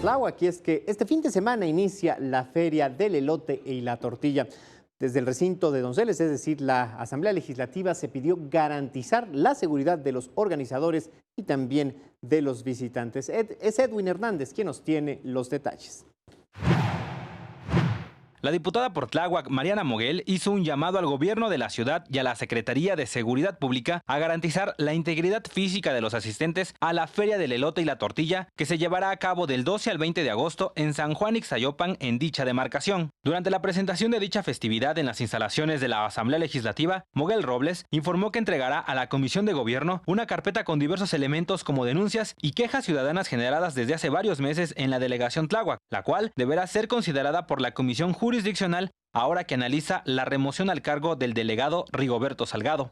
Tláhuac, y es que este fin de semana inicia la Feria del Elote y la Tortilla. Desde el recinto de Donceles, es decir, la Asamblea Legislativa, se pidió garantizar la seguridad de los organizadores y también de los visitantes. Es Edwin Hernández quien nos tiene los detalles. La diputada por Tláhuac, Mariana Moguel, hizo un llamado al gobierno de la ciudad y a la Secretaría de Seguridad Pública a garantizar la integridad física de los asistentes a la Feria del Elote y la Tortilla, que se llevará a cabo del 12 al 20 de agosto en San Juan Ixtayopan, en dicha demarcación. Durante la presentación de dicha festividad en las instalaciones de la Asamblea Legislativa, Moguel Robles informó que entregará a la Comisión de Gobierno una carpeta con diversos elementos como denuncias y quejas ciudadanas generadas desde hace varios meses en la delegación Tláhuac, la cual deberá ser considerada por la Comisión Jurisdiccional ahora que analiza la remoción al cargo del delegado Rigoberto Salgado.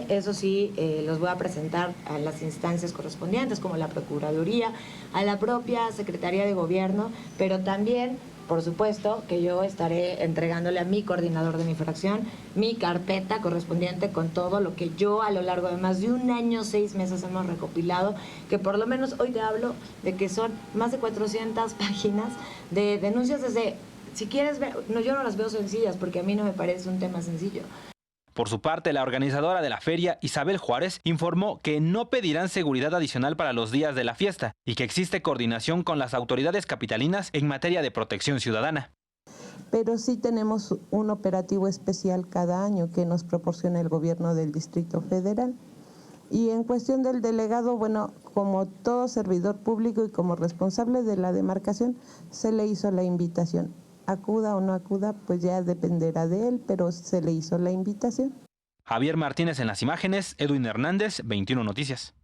Eso sí, los voy a presentar a las instancias correspondientes, como la Procuraduría, a la propia Secretaría de Gobierno, pero también, por supuesto, que yo estaré entregándole a mi coordinador de mi fracción mi carpeta correspondiente con todo lo que yo a lo largo de más de un año, 6 meses hemos recopilado, que por lo menos hoy te hablo de que son más de 400 páginas de denuncias desde... Si quieres ver, no, yo no las veo sencillas porque a mí no me parece un tema sencillo. Por su parte, la organizadora de la feria, Isabel Juárez, informó que no pedirán seguridad adicional para los días de la fiesta y que existe coordinación con las autoridades capitalinas en materia de protección ciudadana. Pero sí tenemos un operativo especial cada año que nos proporciona el gobierno del Distrito Federal. Y en cuestión del delegado, bueno, como todo servidor público y como responsable de la demarcación, se le hizo la invitación. Acuda o no acuda, pues ya dependerá de él, pero se le hizo la invitación. Javier Martínez en las imágenes, Edwin Hernández, 21 Noticias.